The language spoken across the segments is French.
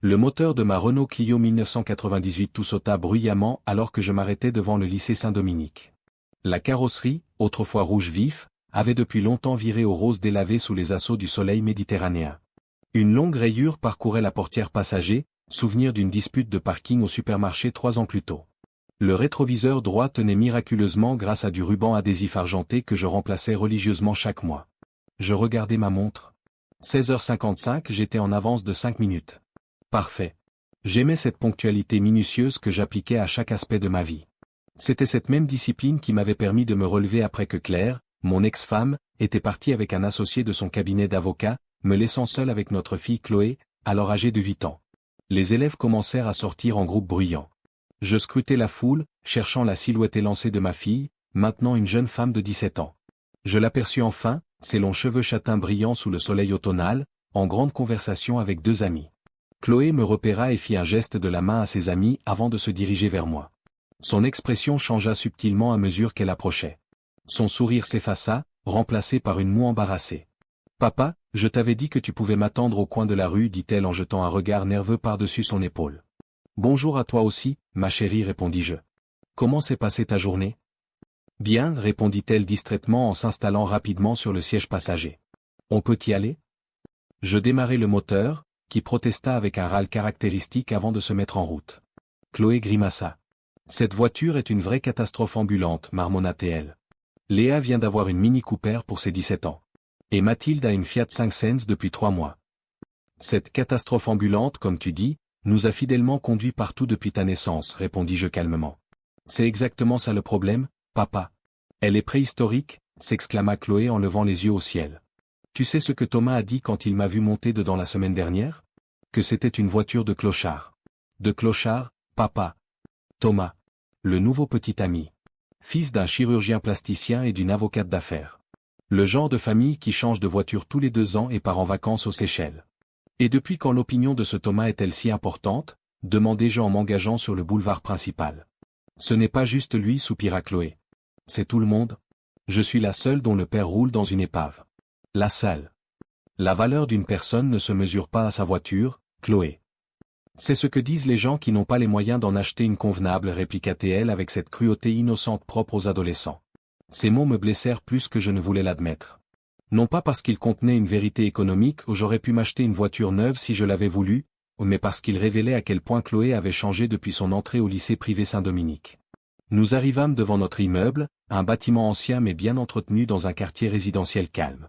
Le moteur de ma Renault Clio 1998 tout sauta bruyamment alors que je m'arrêtais devant le lycée Saint-Dominique. La carrosserie, autrefois rouge vif, avait depuis longtemps viré au rose délavé sous les assauts du soleil méditerranéen. Une longue rayure parcourait la portière passager, souvenir d'une dispute de parking au supermarché 3 ans plus tôt. Le rétroviseur droit tenait miraculeusement grâce à du ruban adhésif argenté que je remplaçais religieusement chaque mois. Je regardais ma montre. 16h55, j'étais en avance de 5 minutes. Parfait. J'aimais cette ponctualité minutieuse que j'appliquais à chaque aspect de ma vie. C'était cette même discipline qui m'avait permis de me relever après que Claire, mon ex-femme, était partie avec un associé de son cabinet d'avocat, me laissant seul avec notre fille Chloé, alors âgée de 8 ans. Les élèves commencèrent à sortir en groupe bruyant. Je scrutais la foule, cherchant la silhouette élancée de ma fille, maintenant une jeune femme de 17 ans. Je l'aperçus enfin, ses longs cheveux châtains brillants sous le soleil automnal, en grande conversation avec 2 amis. Chloé me repéra et fit un geste de la main à ses amis avant de se diriger vers moi. Son expression changea subtilement à mesure qu'elle approchait. Son sourire s'effaça, remplacé par une moue embarrassée. « Papa, je t'avais dit que tu pouvais m'attendre au coin de la rue, dit-elle en jetant un regard nerveux par-dessus son épaule. « Bonjour à toi aussi, ma chérie, répondis-je. Comment s'est passée ta journée ? » Bien, répondit-elle distraitement en s'installant rapidement sur le siège passager. « On peut y aller ?» Je démarrai le moteur, qui protesta avec un râle caractéristique avant de se mettre en route. Chloé grimaça. « Cette voiture est une vraie catastrophe ambulante, marmonna-t-elle. Léa vient d'avoir une Mini Cooper pour ses 17 ans. Et Mathilde a une Fiat 500 depuis 3 mois. Cette catastrophe ambulante, comme tu dis, nous a fidèlement conduits partout depuis ta naissance, répondis-je calmement. C'est exactement ça le problème, papa. Elle est préhistorique, s'exclama Chloé en levant les yeux au ciel. Tu sais ce que Thomas a dit quand il m'a vu monter dedans la semaine dernière ? Que c'était une voiture de clochard. De clochard, papa. Thomas. Le nouveau petit ami. Fils d'un chirurgien plasticien et d'une avocate d'affaires. Le genre de famille qui change de voiture tous les 2 ans et part en vacances aux Seychelles. Et depuis quand l'opinion de ce Thomas est-elle si importante ? Demandai-je en m'engageant sur le boulevard principal. Ce n'est pas juste lui, soupira Chloé. C'est tout le monde. Je suis la seule dont le père roule dans une épave. La seule. La valeur d'une personne ne se mesure pas à sa voiture, Chloé. C'est ce que disent les gens qui n'ont pas les moyens d'en acheter une convenable, répliqua-t-elle avec cette cruauté innocente propre aux adolescents. Ces mots me blessèrent plus que je ne voulais l'admettre. Non pas parce qu'ils contenaient une vérité économique où j'aurais pu m'acheter une voiture neuve si je l'avais voulu, mais parce qu'ils révélaient à quel point Chloé avait changé depuis son entrée au lycée privé Saint-Dominique. Nous arrivâmes devant notre immeuble, un bâtiment ancien mais bien entretenu dans un quartier résidentiel calme.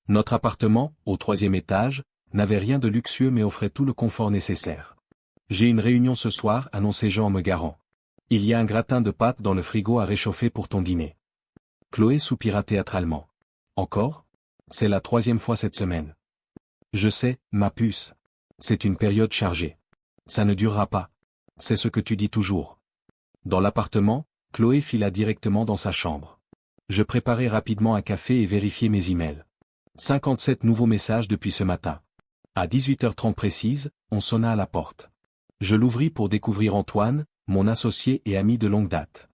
Notre appartement, au 3e étage, n'avait rien de luxueux mais offrait tout le confort nécessaire. J'ai une réunion ce soir, annonçai-je en me garant. Il y a un gratin de pâtes dans le frigo à réchauffer pour ton dîner. Chloé soupira théâtralement. Encore ? C'est la 3e fois cette semaine. Je sais, ma puce. C'est une période chargée. Ça ne durera pas. C'est ce que tu dis toujours. Dans l'appartement, Chloé fila directement dans sa chambre. Je préparai rapidement un café et vérifiai mes emails. 57 nouveaux messages depuis ce matin. À 18h30 précise, on sonna à la porte. Je l'ouvris pour découvrir Antoine, mon associé et ami de longue date.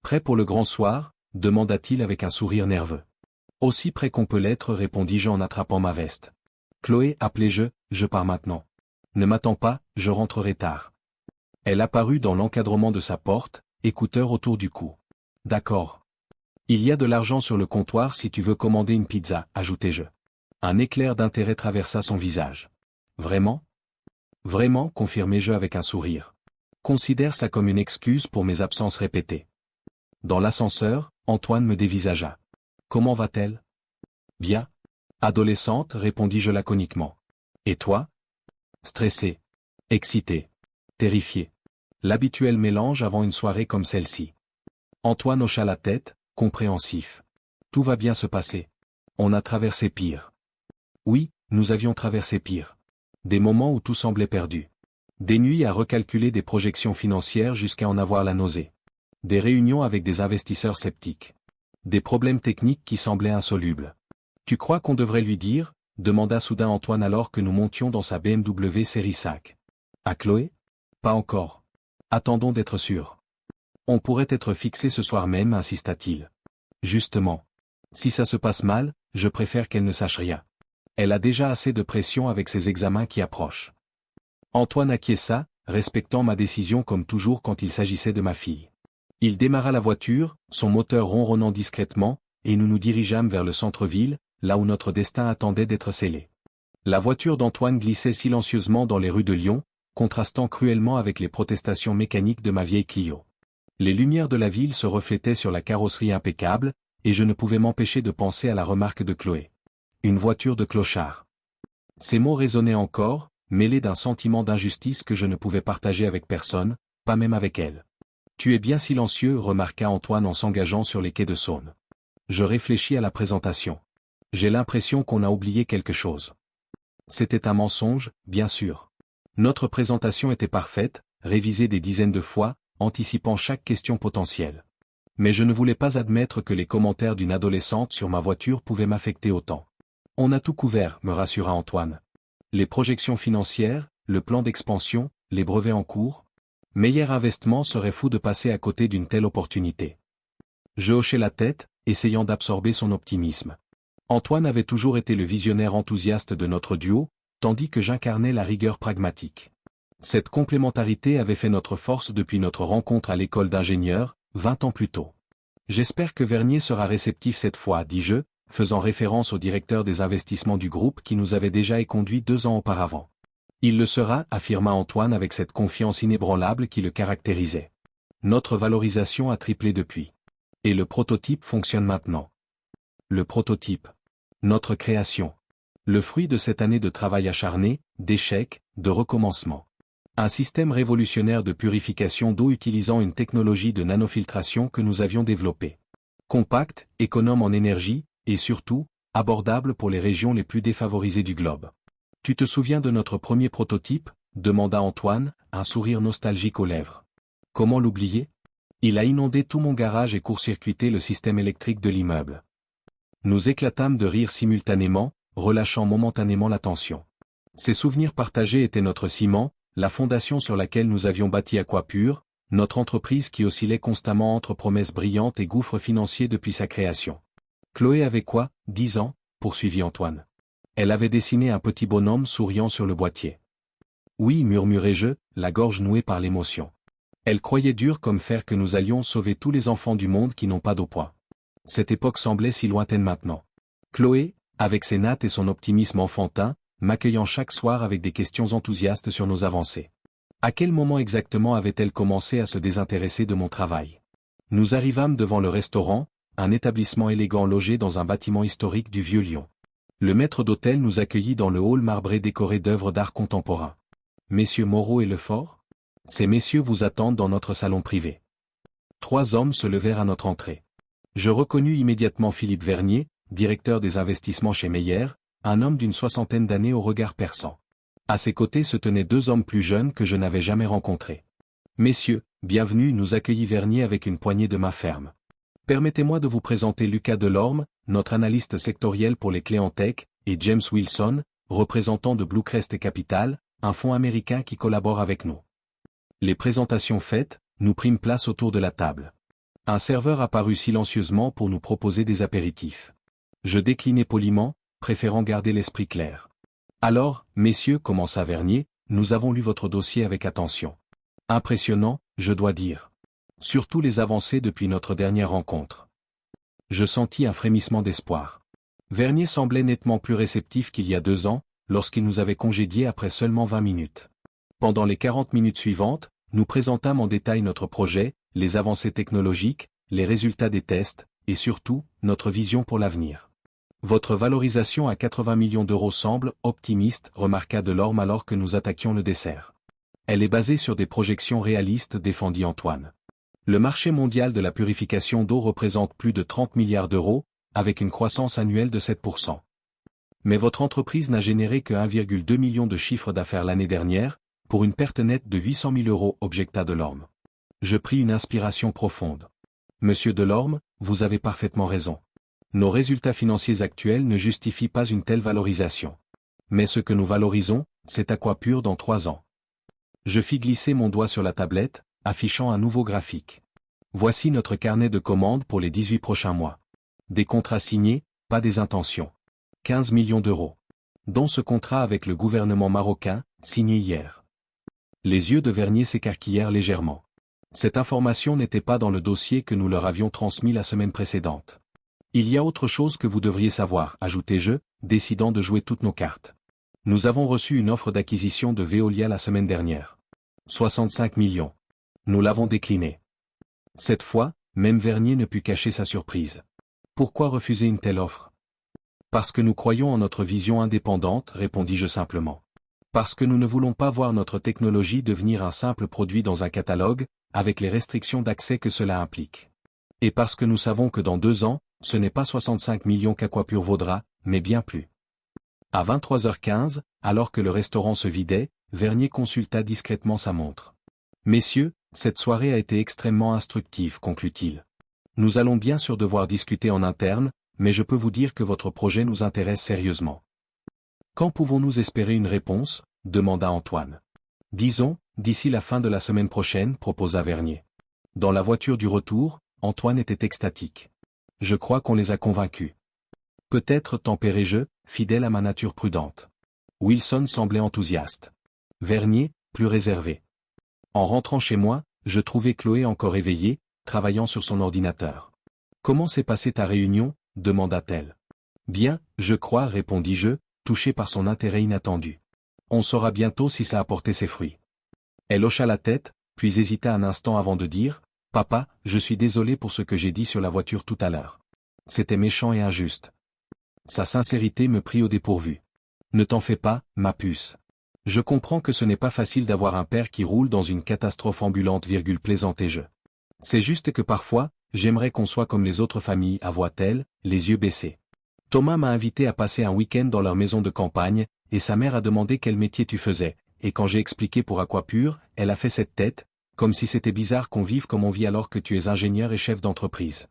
Prêt pour le grand soir ? Demanda-t-il avec un sourire nerveux. Aussi près qu'on peut l'être, répondis-je en attrapant ma veste. Chloé, appelai-je, je pars maintenant. Ne m'attends pas, je rentrerai tard. Elle apparut dans l'encadrement de sa porte, écouteurs autour du cou. D'accord. Il y a de l'argent sur le comptoir si tu veux commander une pizza, ajoutai-je. Un éclair d'intérêt traversa son visage. Vraiment ? Vraiment, confirmai-je avec un sourire. Considère ça comme une excuse pour mes absences répétées. Dans l'ascenseur, Antoine me dévisagea. Comment va-t-elle ? Bien. Adolescente, répondis-je laconiquement. Et toi ? Stressé. Excité. Terrifié. L'habituel mélange avant une soirée comme celle-ci. Antoine hocha la tête, compréhensif. Tout va bien se passer. On a traversé pire. Oui, nous avions traversé pire. Des moments où tout semblait perdu. Des nuits à recalculer des projections financières jusqu'à en avoir la nausée. Des réunions avec des investisseurs sceptiques. Des problèmes techniques qui semblaient insolubles. Tu crois qu'on devrait lui dire ? Demanda soudain Antoine alors que nous montions dans sa BMW série 5. À Chloé ? Pas encore. Attendons d'être sûrs. On pourrait être fixé ce soir même, insista-t-il. Justement. Si ça se passe mal, je préfère qu'elle ne sache rien. Elle a déjà assez de pression avec ses examens qui approchent. Antoine acquiesça, respectant ma décision comme toujours quand il s'agissait de ma fille. Il démarra la voiture, son moteur ronronnant discrètement, et nous nous dirigeâmes vers le centre-ville, là où notre destin attendait d'être scellé. La voiture d'Antoine glissait silencieusement dans les rues de Lyon, contrastant cruellement avec les protestations mécaniques de ma vieille Clio. Les lumières de la ville se reflétaient sur la carrosserie impeccable, et je ne pouvais m'empêcher de penser à la remarque de Chloé. Une voiture de clochard. Ces mots résonnaient encore, mêlés d'un sentiment d'injustice que je ne pouvais partager avec personne, pas même avec elle. Tu es bien silencieux, remarqua Antoine en s'engageant sur les quais de Saône. Je réfléchis à la présentation. J'ai l'impression qu'on a oublié quelque chose. C'était un mensonge, bien sûr. Notre présentation était parfaite, révisée des dizaines de fois, anticipant chaque question potentielle. Mais je ne voulais pas admettre que les commentaires d'une adolescente sur ma voiture pouvaient m'affecter autant. On a tout couvert, me rassura Antoine. Les projections financières, le plan d'expansion, les brevets en cours. Meilleur investissement serait fou de passer à côté d'une telle opportunité. Je hochai la tête, essayant d'absorber son optimisme. Antoine avait toujours été le visionnaire enthousiaste de notre duo, tandis que j'incarnais la rigueur pragmatique. Cette complémentarité avait fait notre force depuis notre rencontre à l'école d'ingénieurs, 20 ans plus tôt. J'espère que Vernier sera réceptif cette fois, dis-je, faisant référence au directeur des investissements du groupe qui nous avait déjà éconduits 2 ans auparavant. Il le sera, affirma Antoine avec cette confiance inébranlable qui le caractérisait. Notre valorisation a triplé depuis. Et le prototype fonctionne maintenant. Le prototype. Notre création. Le fruit de cette année de travail acharné, d'échecs, de recommencement. Un système révolutionnaire de purification d'eau utilisant une technologie de nanofiltration que nous avions développée. Compact, économe en énergie, et surtout, abordable pour les régions les plus défavorisées du globe. Tu te souviens de notre premier prototype ? Demanda Antoine, un sourire nostalgique aux lèvres. Comment l'oublier ? Il a inondé tout mon garage et court-circuité le système électrique de l'immeuble. Nous éclatâmes de rire simultanément, relâchant momentanément la tension. Ces souvenirs partagés étaient notre ciment, la fondation sur laquelle nous avions bâti Aquapur, notre entreprise qui oscillait constamment entre promesses brillantes et gouffres financiers depuis sa création. Chloé avait quoi, 10 ans, poursuivit Antoine. Elle avait dessiné un petit bonhomme souriant sur le boîtier. Oui, murmurai-je, la gorge nouée par l'émotion. Elle croyait dur comme fer que nous allions sauver tous les enfants du monde qui n'ont pas d'eau point. Cette époque semblait si lointaine maintenant. Chloé, avec ses nattes et son optimisme enfantin, m'accueillant chaque soir avec des questions enthousiastes sur nos avancées. À quel moment exactement avait-elle commencé à se désintéresser de mon travail ? Nous arrivâmes devant le restaurant, un établissement élégant logé dans un bâtiment historique du Vieux-Lyon. Le maître d'hôtel nous accueillit dans le hall marbré décoré d'œuvres d'art contemporain. Messieurs Moreau et Lefort ? Ces messieurs vous attendent dans notre salon privé. 3 hommes se levèrent à notre entrée. Je reconnus immédiatement Philippe Vernier, directeur des investissements chez Meyer, un homme d'une 60aine d'années au regard perçant. À ses côtés se tenaient 2 hommes plus jeunes que je n'avais jamais rencontrés. Messieurs, bienvenue, nous accueillit Vernier avec une poignée de main ferme. Permettez-moi de vous présenter Lucas Delorme, notre analyste sectoriel pour les clés en tech, et James Wilson, représentant de Bluecrest Capital, un fonds américain qui collabore avec nous. Les présentations faites, nous prîmes place autour de la table. Un serveur apparut silencieusement pour nous proposer des apéritifs. Je déclinai poliment, préférant garder l'esprit clair. Alors, messieurs, commença Vernier, nous avons lu votre dossier avec attention. Impressionnant, je dois dire. Surtout les avancées depuis notre dernière rencontre. Je sentis un frémissement d'espoir. Vernier semblait nettement plus réceptif qu'il y a 2 ans, lorsqu'il nous avait congédiés après seulement 20 minutes. Pendant les 40 minutes suivantes, nous présentâmes en détail notre projet, les avancées technologiques, les résultats des tests, et surtout, notre vision pour l'avenir. Votre valorisation à 80 millions d'euros semble optimiste, remarqua Delorme alors que nous attaquions le dessert. Elle est basée sur des projections réalistes, défendit Antoine. Le marché mondial de la purification d'eau représente plus de 30 milliards d'euros, avec une croissance annuelle de 7%. Mais votre entreprise n'a généré que 1,2 million de chiffre d'affaires l'année dernière, pour une perte nette de 800 000 euros, objecta Delorme. Je pris une inspiration profonde. Monsieur Delorme, vous avez parfaitement raison. Nos résultats financiers actuels ne justifient pas une telle valorisation. Mais ce que nous valorisons, c'est Aquapur dans 3 ans. Je fis glisser mon doigt sur la tablette, affichant un nouveau graphique. Voici notre carnet de commandes pour les 18 prochains mois. Des contrats signés, pas des intentions. 15 millions d'euros. Dont ce contrat avec le gouvernement marocain, signé hier. Les yeux de Vernier s'écarquillèrent légèrement. Cette information n'était pas dans le dossier que nous leur avions transmis la semaine précédente. Il y a autre chose que vous devriez savoir, ajoutai-je, décidant de jouer toutes nos cartes. Nous avons reçu une offre d'acquisition de Veolia la semaine dernière. 65 millions. Nous l'avons déclinée. Cette fois, même Vernier ne put cacher sa surprise. Pourquoi refuser une telle offre? Parce que nous croyons en notre vision indépendante, répondis-je simplement. Parce que nous ne voulons pas voir notre technologie devenir un simple produit dans un catalogue, avec les restrictions d'accès que cela implique. Et parce que nous savons que dans 2 ans, ce n'est pas 65 millions qu'Aquapur vaudra, mais bien plus. À 23h15, alors que le restaurant se vidait, Vernier consulta discrètement sa montre. Messieurs, cette soirée a été extrêmement instructive, conclut-il. Nous allons bien sûr devoir discuter en interne, mais je peux vous dire que votre projet nous intéresse sérieusement. Quand pouvons-nous espérer une réponse? Demanda Antoine. Disons, d'ici la fin de la semaine prochaine, proposa Vernier. Dans la voiture du retour, Antoine était extatique. Je crois qu'on les a convaincus. Peut-être, tempérai-je, fidèle à ma nature prudente. Wilson semblait enthousiaste. Vernier, plus réservé. En rentrant chez moi, je trouvais Chloé encore éveillée, travaillant sur son ordinateur. Comment s'est passée ta réunion? Demanda-t-elle. Bien, je crois, répondis-je, touché par son intérêt inattendu. On saura bientôt si ça a porté ses fruits. Elle hocha la tête, puis hésita un instant avant de dire, « Papa, je suis désolé pour ce que j'ai dit sur la voiture tout à l'heure. C'était méchant et injuste. » Sa sincérité me prit au dépourvu. « Ne t'en fais pas, ma puce. Je comprends que ce n'est pas facile d'avoir un père qui roule dans une catastrophe ambulante, plaisantai-je. C'est juste que parfois, j'aimerais qu'on soit comme les autres familles, avoua-t-elle, les yeux baissés. Thomas m'a invité à passer un week-end dans leur maison de campagne, et sa mère a demandé quel métier tu faisais, et quand j'ai expliqué pour Aquapur, elle a fait cette tête, comme si c'était bizarre qu'on vive comme on vit alors que tu es ingénieur et chef d'entreprise.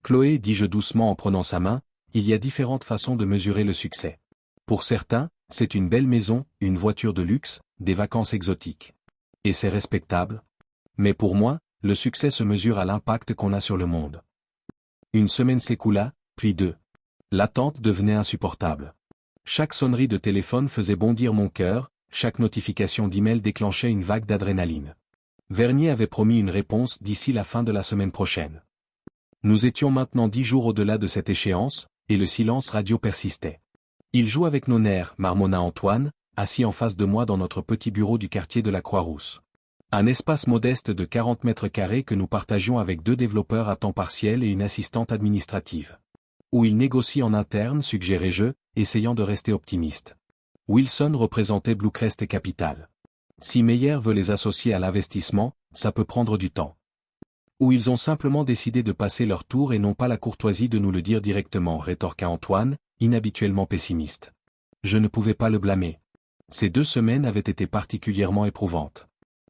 Chloé, dis-je doucement en prenant sa main, il y a différentes façons de mesurer le succès. Pour certains, c'est une belle maison, une voiture de luxe, des vacances exotiques. Et c'est respectable. Mais pour moi, le succès se mesure à l'impact qu'on a sur le monde. Une semaine s'écoula, puis 2. L'attente devenait insupportable. Chaque sonnerie de téléphone faisait bondir mon cœur, chaque notification d'email déclenchait une vague d'adrénaline. Vernier avait promis une réponse d'ici la fin de la semaine prochaine. Nous étions maintenant 10 jours au-delà de cette échéance, et le silence radio persistait. Il joue avec nos nerfs, marmonna Antoine, assis en face de moi dans notre petit bureau du quartier de la Croix-Rousse. Un espace modeste de 40 mètres carrés que nous partagions avec 2 développeurs à temps partiel et une assistante administrative. Où il négocie en interne, suggérai-je, essayant de rester optimiste. Wilson représentait Bluecrest Capital. Si Meyer veut les associer à l'investissement, ça peut prendre du temps. Ou ils ont simplement décidé de passer leur tour et n'ont pas la courtoisie de nous le dire directement, rétorqua Antoine, inhabituellement pessimiste. Je ne pouvais pas le blâmer. Ces 2 semaines avaient été particulièrement éprouvantes.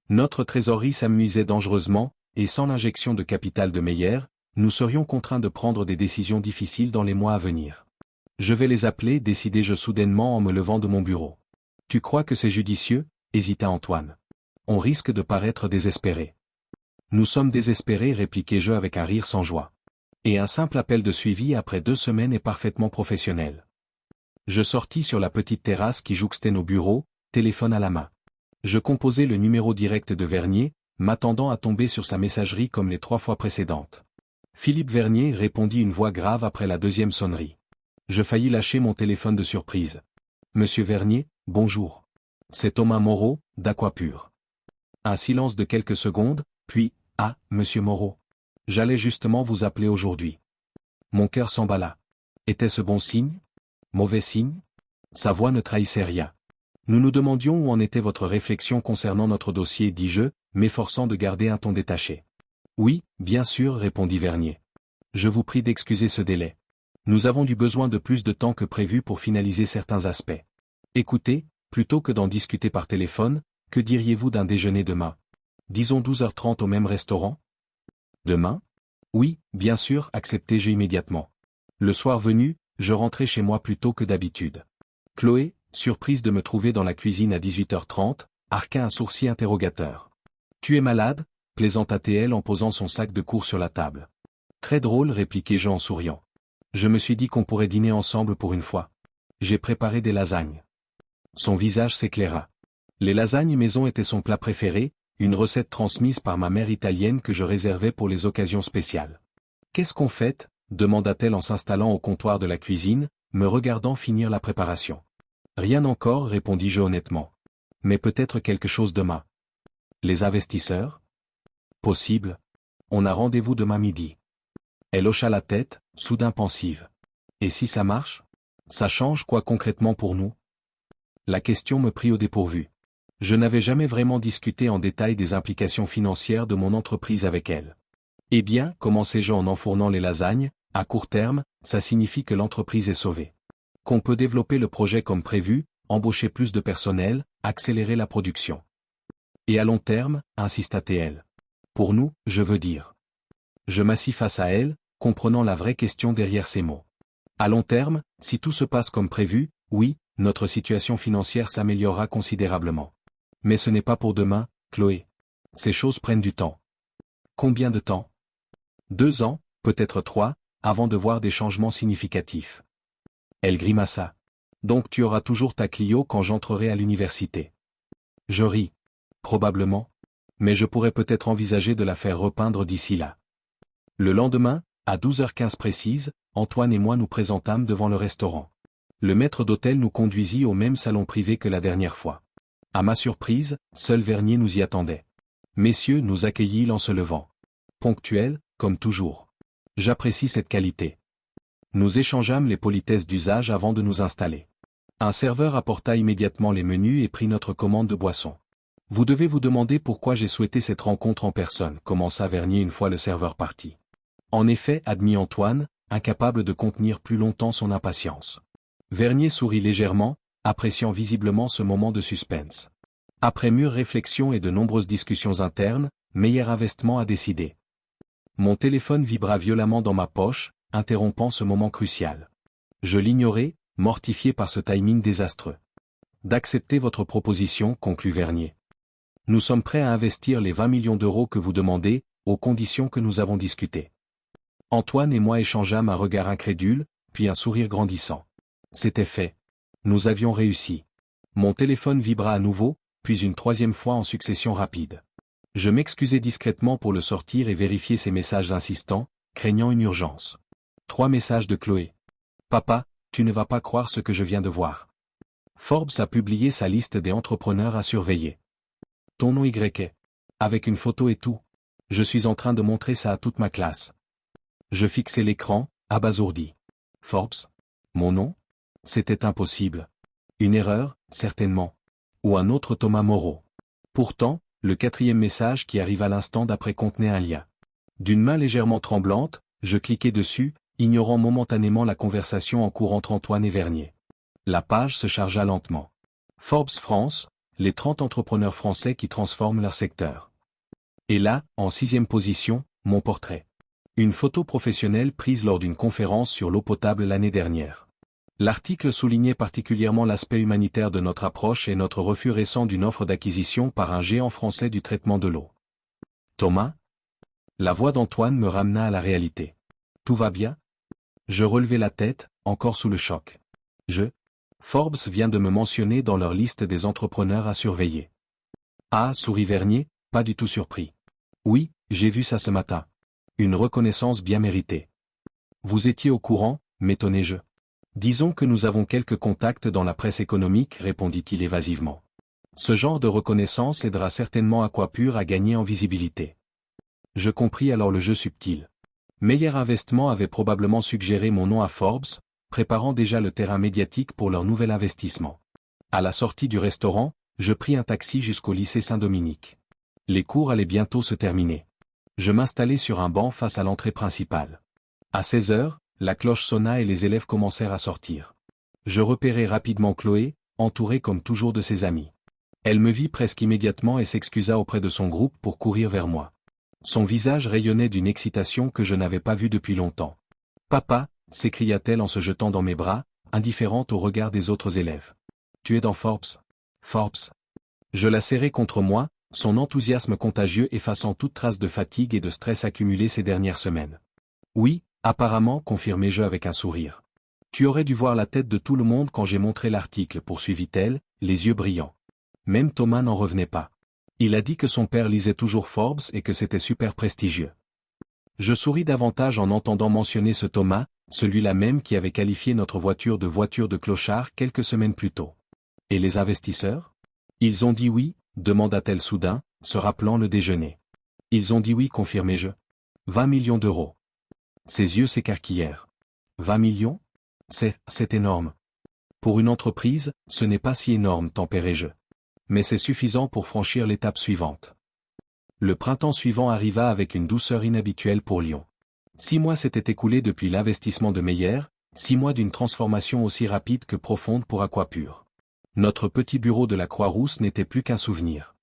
Notre trésorerie s'amusait dangereusement, et sans l'injection de capital de Meyer, nous serions contraints de prendre des décisions difficiles dans les mois à venir. Je vais les appeler, décidai-je soudainement en me levant de mon bureau. Tu crois que c'est judicieux? Hésita Antoine. On risque de paraître désespéré. Nous sommes désespérés, répliquai-je avec un rire sans joie. Et un simple appel de suivi après 2 semaines est parfaitement professionnel. Je sortis sur la petite terrasse qui jouxtait nos bureaux, téléphone à la main. Je composai le numéro direct de Vernier, m'attendant à tomber sur sa messagerie comme les 3 fois précédentes. Philippe Vernier, répondit une voix grave après la 2e sonnerie. Je faillis lâcher mon téléphone de surprise. Monsieur Vernier, bonjour. C'est Thomas Moreau, d'Aquapur. Un silence de quelques secondes, puis, ah, monsieur Moreau. J'allais justement vous appeler aujourd'hui. Mon cœur s'emballa. Était-ce bon signe? Mauvais signe? Sa voix ne trahissait rien. Nous nous demandions où en était votre réflexion concernant notre dossier, dis-je, m'efforçant de garder un ton détaché. Oui, bien sûr, répondit Vernier. Je vous prie d'excuser ce délai. Nous avons eu besoin de plus de temps que prévu pour finaliser certains aspects. Écoutez, plutôt que d'en discuter par téléphone, que diriez-vous d'un déjeuner demain? Disons 12h30 au même restaurant? Demain? Oui, bien sûr, acceptai-je immédiatement. Le soir venu, je rentrai chez moi plus tôt que d'habitude. Chloé, surprise de me trouver dans la cuisine à 18h30, arqua un sourcil interrogateur. Tu es malade? Plaisanta-t-elle en posant son sac de cours sur la table. Très drôle, répliquai-je en souriant. Je me suis dit qu'on pourrait dîner ensemble pour une fois. J'ai préparé des lasagnes. Son visage s'éclaira. Les lasagnes maison étaient son plat préféré, une recette transmise par ma mère italienne que je réservais pour les occasions spéciales. Qu'est-ce qu'on fait? Demanda-t-elle en s'installant au comptoir de la cuisine, me regardant finir la préparation. Rien encore, répondis-je honnêtement. Mais peut-être quelque chose demain. Les investisseurs? Possible. On a rendez-vous demain midi. Elle hocha la tête, soudain pensive. Et si ça marche? Ça change quoi concrètement pour nous? La question me prit au dépourvu. Je n'avais jamais vraiment discuté en détail des implications financières de mon entreprise avec elle. Eh bien, commençai-je en enfournant les lasagnes, à court terme, ça signifie que l'entreprise est sauvée. Qu'on peut développer le projet comme prévu, embaucher plus de personnel, accélérer la production. Et à long terme, insista-t-elle. Pour nous, je veux dire. Je m'assis face à elle, comprenant la vraie question derrière ces mots. À long terme, si tout se passe comme prévu, oui, notre situation financière s'améliorera considérablement. Mais ce n'est pas pour demain, Chloé. Ces choses prennent du temps. Combien de temps? 2 ans, peut-être 3, avant de voir des changements significatifs. Elle grimaça. Donc tu auras toujours ta Clio quand j'entrerai à l'université. Je ris. Probablement. Mais je pourrais peut-être envisager de la faire repeindre d'ici là. Le lendemain, à 12h15 précise, Antoine et moi nous présentâmes devant le restaurant. Le maître d'hôtel nous conduisit au même salon privé que la dernière fois. À ma surprise, seul Vernier nous y attendait. Messieurs, nous accueillit en se levant. Ponctuel, comme toujours. J'apprécie cette qualité. Nous échangeâmes les politesses d'usage avant de nous installer. Un serveur apporta immédiatement les menus et prit notre commande de boissons. Vous devez vous demander pourquoi j'ai souhaité cette rencontre en personne, commença Vernier une fois le serveur parti. En effet, admit Antoine, incapable de contenir plus longtemps son impatience. Vernier sourit légèrement, appréciant visiblement ce moment de suspense. Après mûre réflexion et de nombreuses discussions internes, Meyer Investment a décidé. Mon téléphone vibra violemment dans ma poche, interrompant ce moment crucial. Je l'ignorais, mortifié par ce timing désastreux. D'accepter votre proposition, conclut Vernier. Nous sommes prêts à investir les 20 millions d'euros que vous demandez, aux conditions que nous avons discutées. Antoine et moi échangeâmes un regard incrédule, puis un sourire grandissant. C'était fait. Nous avions réussi. Mon téléphone vibra à nouveau, puis une 3e fois en succession rapide. Je m'excusai discrètement pour le sortir et vérifier ses messages insistants, craignant une urgence. 3 messages de Chloé. Papa, tu ne vas pas croire ce que je viens de voir. Forbes a publié sa liste des entrepreneurs à surveiller. Ton nom Y. Avec une photo et tout. Je suis en train de montrer ça à toute ma classe. Je fixai l'écran, abasourdi. Forbes? Mon nom? C'était impossible. Une erreur, certainement. Ou un autre Thomas Moreau. Pourtant, le 4e message qui arrive à l'instant d'après contenait un lien. D'une main légèrement tremblante, je cliquai dessus, ignorant momentanément la conversation en cours entre Antoine et Vernier. La page se chargea lentement. Forbes France, les 30 entrepreneurs français qui transforment leur secteur. Et là, en 6e position, mon portrait. Une photo professionnelle prise lors d'une conférence sur l'eau potable l'année dernière. L'article soulignait particulièrement l'aspect humanitaire de notre approche et notre refus récent d'une offre d'acquisition par un géant français du traitement de l'eau. Thomas? La voix d'Antoine me ramena à la réalité. Tout va bien? Je relevai la tête, encore sous le choc. Forbes vient de me mentionner dans leur liste des entrepreneurs à surveiller. Ah, sourit Vernier, pas du tout surpris. Oui, j'ai vu ça ce matin. Une reconnaissance bien méritée. Vous étiez au courant, m'étonnai-je. Disons que nous avons quelques contacts dans la presse économique, répondit-il évasivement. Ce genre de reconnaissance aidera certainement Aquapure à gagner en visibilité. Je compris alors le jeu subtil. Meyer Investment avait probablement suggéré mon nom à Forbes, préparant déjà le terrain médiatique pour leur nouvel investissement. À la sortie du restaurant, je pris un taxi jusqu'au lycée Saint-Dominique. Les cours allaient bientôt se terminer. Je m'installai sur un banc face à l'entrée principale. À 16h, la cloche sonna et les élèves commencèrent à sortir. Je repérai rapidement Chloé, entourée comme toujours de ses amis. Elle me vit presque immédiatement et s'excusa auprès de son groupe pour courir vers moi. Son visage rayonnait d'une excitation que je n'avais pas vue depuis longtemps. « Papa !» s'écria-t-elle en se jetant dans mes bras, indifférente au regard des autres élèves. « Tu es dans Forbes ?»« Forbes ?» Je la serrai contre moi, son enthousiasme contagieux effaçant toute trace de fatigue et de stress accumulés ces dernières semaines. « Oui, apparemment, confirmai-je avec un sourire. Tu aurais dû voir la tête de tout le monde quand j'ai montré l'article, poursuivit-elle, les yeux brillants. Même Thomas n'en revenait pas. Il a dit que son père lisait toujours Forbes et que c'était super prestigieux. Je souris davantage en entendant mentionner ce Thomas, celui-là même qui avait qualifié notre voiture de clochard quelques semaines plus tôt. Et les investisseurs? Ils ont dit oui, demanda-t-elle soudain, se rappelant le déjeuner. Ils ont dit oui, confirmai-je. 20 millions d'euros. Ses yeux s'écarquillèrent. 20 millions? C'est énorme. Pour une entreprise, ce n'est pas si énorme, tempérai-je. Mais c'est suffisant pour franchir l'étape suivante. Le printemps suivant arriva avec une douceur inhabituelle pour Lyon. 6 mois s'étaient écoulés depuis l'investissement de Meyer, 6 mois d'une transformation aussi rapide que profonde pour Aquapur. Notre petit bureau de la Croix-Rousse n'était plus qu'un souvenir.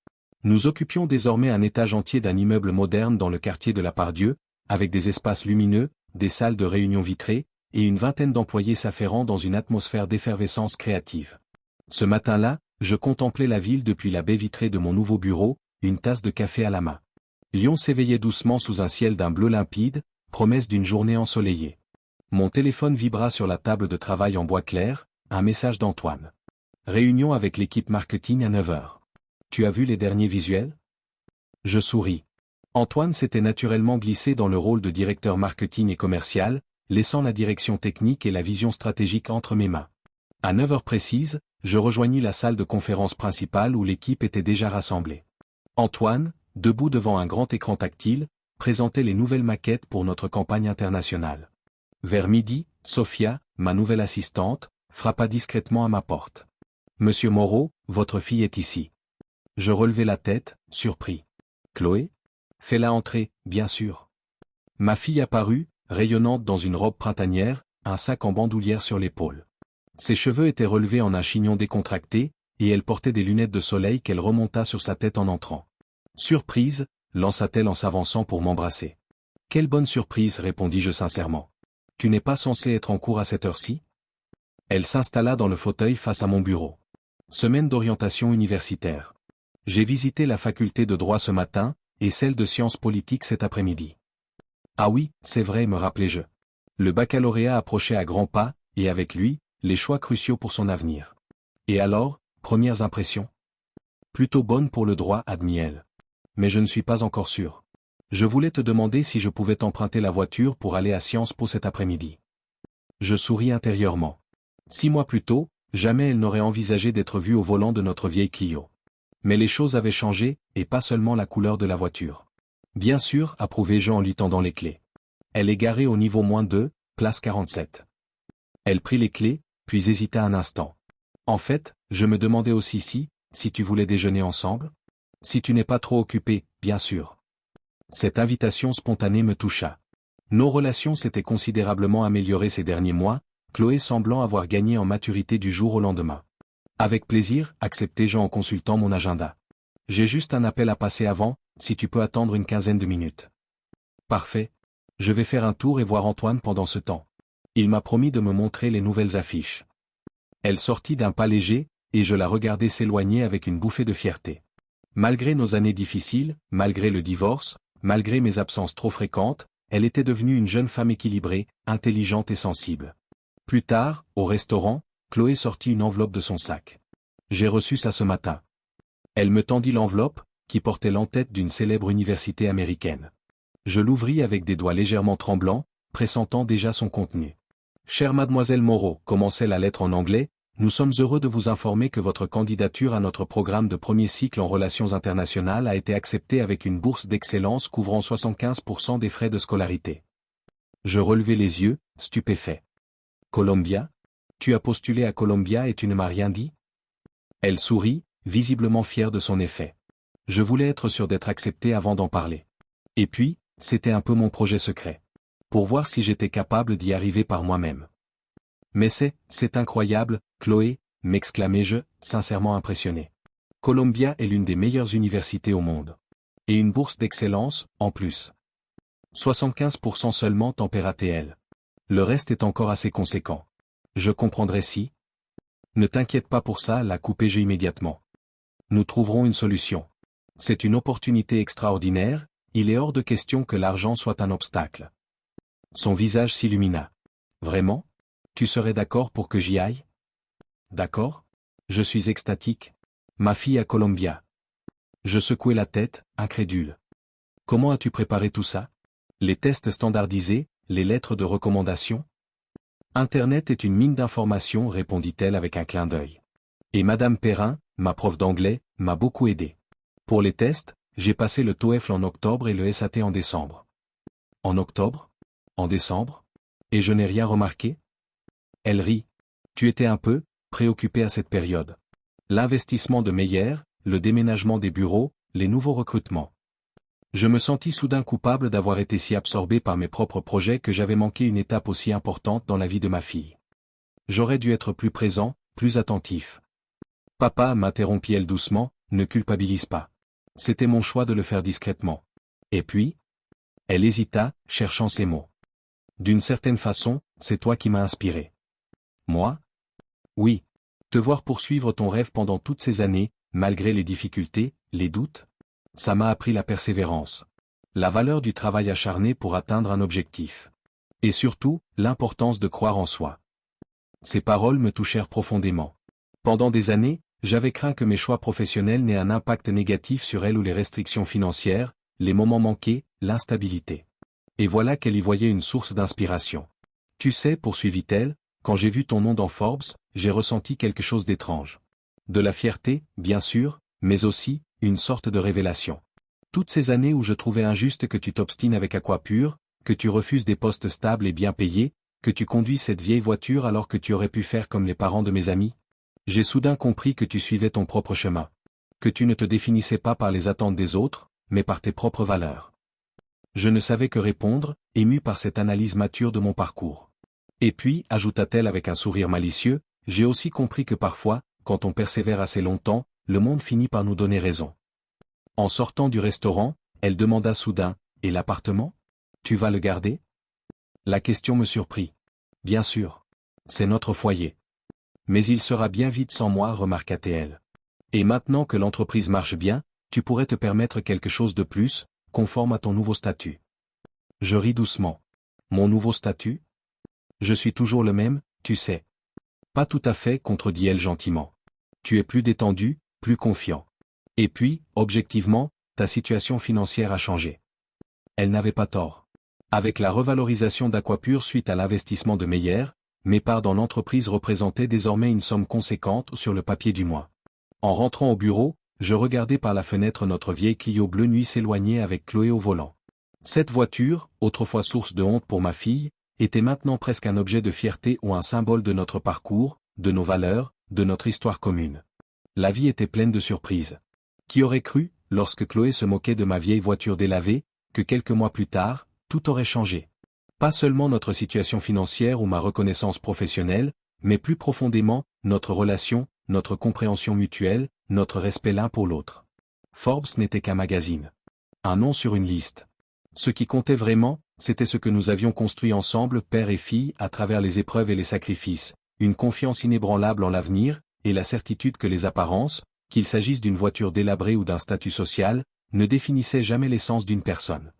Nous occupions désormais un étage entier d'un immeuble moderne dans le quartier de la Pardieu, avec des espaces lumineux, des salles de réunion vitrées, et une vingtaine d'employés s'affairant dans une atmosphère d'effervescence créative. Ce matin-là, je contemplais la ville depuis la baie vitrée de mon nouveau bureau, une tasse de café à la main. Lyon s'éveillait doucement sous un ciel d'un bleu limpide, promesse d'une journée ensoleillée. Mon téléphone vibra sur la table de travail en bois clair, un message d'Antoine. Réunion avec l'équipe marketing à 9 heures. Tu as vu les derniers visuels? Je souris. Antoine s'était naturellement glissé dans le rôle de directeur marketing et commercial, laissant la direction technique et la vision stratégique entre mes mains. À 9 heures précises, je rejoignis la salle de conférence principale où l'équipe était déjà rassemblée. Antoine, debout devant un grand écran tactile, présentait les nouvelles maquettes pour notre campagne internationale. Vers midi, Sophia, ma nouvelle assistante, frappa discrètement à ma porte. « Monsieur Moreau, votre fille est ici. » Je relevai la tête, surpris. « Chloé ? Fais-la entrer, bien sûr. » Ma fille apparut, rayonnante dans une robe printanière, un sac en bandoulière sur l'épaule. Ses cheveux étaient relevés en un chignon décontracté, et elle portait des lunettes de soleil qu'elle remonta sur sa tête en entrant. « Surprise !» lança-t-elle en s'avançant pour m'embrasser. « Quelle bonne surprise !» répondis-je sincèrement. « Tu n'es pas censé être en cours à cette heure-ci ?» Elle s'installa dans le fauteuil face à mon bureau. Semaine d'orientation universitaire. J'ai visité la faculté de droit ce matin, et celle de sciences politiques cet après-midi. Ah oui, c'est vrai, me rappelai-je. Le baccalauréat approchait à grands pas, et avec lui, les choix cruciaux pour son avenir. Et alors, premières impressions? Plutôt bonnes pour le droit, admit-elle. Mais je ne suis pas encore sûr. Je voulais te demander si je pouvais t'emprunter la voiture pour aller à Sciences Po cet après-midi. Je souris intérieurement. 6 mois plus tôt, jamais elle n'aurait envisagé d'être vue au volant de notre vieille Clio. Mais les choses avaient changé, et pas seulement la couleur de la voiture. Bien sûr, approuvai-je en lui tendant les clés. Elle est garée au niveau -2, place 47. Elle prit les clés, puis hésita un instant. En fait, je me demandais aussi si tu voulais déjeuner ensemble? Si tu n'es pas trop occupé, bien sûr. Cette invitation spontanée me toucha. Nos relations s'étaient considérablement améliorées ces derniers mois, Chloé semblant avoir gagné en maturité du jour au lendemain. Avec plaisir, acceptai-je en consultant mon agenda. J'ai juste un appel à passer avant, si tu peux attendre une quinzaine de minutes. Parfait. Je vais faire un tour et voir Antoine pendant ce temps. Il m'a promis de me montrer les nouvelles affiches. Elle sortit d'un pas léger, et je la regardai s'éloigner avec une bouffée de fierté. Malgré nos années difficiles, malgré le divorce, malgré mes absences trop fréquentes, elle était devenue une jeune femme équilibrée, intelligente et sensible. Plus tard, au restaurant, Chloé sortit une enveloppe de son sac. J'ai reçu ça ce matin. Elle me tendit l'enveloppe, qui portait l'entête d'une célèbre université américaine. Je l'ouvris avec des doigts légèrement tremblants, pressentant déjà son contenu. Chère mademoiselle Moreau, commençait la lettre en anglais, nous sommes heureux de vous informer que votre candidature à notre programme de premier cycle en relations internationales a été acceptée avec une bourse d'excellence couvrant 75% des frais de scolarité. Je relevai les yeux, stupéfait. Columbia? Tu as postulé à Columbia et tu ne m'as rien dit? Elle sourit, visiblement fière de son effet. Je voulais être sûr d'être accepté avant d'en parler. Et puis, c'était un peu mon projet secret. Pour voir si j'étais capable d'y arriver par moi-même. Mais c'est incroyable, Chloé, m'exclamai-je, sincèrement impressionné. Columbia est l'une des meilleures universités au monde. Et une bourse d'excellence, en plus. 75% seulement, tempéra-t-elle. Le reste est encore assez conséquent. Je comprendrai si. Ne t'inquiète pas pour ça, la coupai-je immédiatement. Nous trouverons une solution. C'est une opportunité extraordinaire, il est hors de question que l'argent soit un obstacle. Son visage s'illumina. Vraiment? Tu serais d'accord pour que j'y aille? D'accord? Je suis extatique. Ma fille à Columbia. Je secouai la tête, incrédule. Comment as-tu préparé tout ça? Les tests standardisés, les lettres de recommandation? Internet est une mine d'informations, répondit-elle avec un clin d'œil. Et Madame Perrin, ma prof d'anglais, m'a beaucoup aidé. Pour les tests, j'ai passé le TOEFL en octobre et le SAT en décembre. En octobre? En décembre? Et je n'ai rien remarqué? Elle rit. Tu étais un peu préoccupé à cette période. L'investissement de Meyer, le déménagement des bureaux, les nouveaux recrutements. Je me sentis soudain coupable d'avoir été si absorbé par mes propres projets que j'avais manqué une étape aussi importante dans la vie de ma fille. J'aurais dû être plus présent, plus attentif. Papa, m'interrompit-elle doucement, ne culpabilise pas. C'était mon choix de le faire discrètement. Et puis? Elle hésita, cherchant ses mots. D'une certaine façon, c'est toi qui m'as inspiré. Moi? Oui. Te voir poursuivre ton rêve pendant toutes ces années, malgré les difficultés, les doutes? Ça m'a appris la persévérance. La valeur du travail acharné pour atteindre un objectif. Et surtout, l'importance de croire en soi. Ces paroles me touchèrent profondément. Pendant des années, j'avais craint que mes choix professionnels n'aient un impact négatif sur elle ou les restrictions financières, les moments manqués, l'instabilité. Et voilà qu'elle y voyait une source d'inspiration. Tu sais, poursuivit-elle, quand j'ai vu ton nom dans Forbes, j'ai ressenti quelque chose d'étrange. De la fierté, bien sûr, mais aussi, une sorte de révélation. Toutes ces années où je trouvais injuste que tu t'obstines avec Aquapure, que tu refuses des postes stables et bien payés, que tu conduis cette vieille voiture alors que tu aurais pu faire comme les parents de mes amis. J'ai soudain compris que tu suivais ton propre chemin. Que tu ne te définissais pas par les attentes des autres, mais par tes propres valeurs. Je ne savais que répondre, ému par cette analyse mature de mon parcours. Et puis, ajouta-t-elle avec un sourire malicieux, j'ai aussi compris que parfois, quand on persévère assez longtemps, le monde finit par nous donner raison. En sortant du restaurant, elle demanda soudain, « Et l'appartement? Tu vas le garder ?» La question me surprit. « Bien sûr. C'est notre foyer. Mais il sera bien vite sans moi, remarqua-t-elle. Et maintenant que l'entreprise marche bien, tu pourrais te permettre quelque chose de plus, conforme à ton nouveau statut. » Je ris doucement. « Mon nouveau statut? Je suis toujours le même, tu sais. » Pas tout à fait, contredit-elle gentiment. Tu es plus détendu, plus confiant. Et puis, objectivement, ta situation financière a changé. Elle n'avait pas tort. Avec la revalorisation d'Aquapure suite à l'investissement de Meyer, mes parts dans l'entreprise représentaient désormais une somme conséquente sur le papier du mois. En rentrant au bureau, je regardais par la fenêtre notre vieille Clio bleu nuit s'éloigner avec Chloé au volant. Cette voiture, autrefois source de honte pour ma fille, était maintenant presque un objet de fierté ou un symbole de notre parcours, de nos valeurs, de notre histoire commune. La vie était pleine de surprises. Qui aurait cru, lorsque Chloé se moquait de ma vieille voiture délavée, que quelques mois plus tard, tout aurait changé. Pas seulement notre situation financière ou ma reconnaissance professionnelle, mais plus profondément, notre relation, notre compréhension mutuelle, notre respect l'un pour l'autre. Forbes n'était qu'un magazine. Un nom sur une liste. Ce qui comptait vraiment, c'était ce que nous avions construit ensemble, père et fille, à travers les épreuves et les sacrifices, une confiance inébranlable en l'avenir, et la certitude que les apparences, qu'il s'agisse d'une voiture délabrée ou d'un statut social, ne définissaient jamais l'essence d'une personne.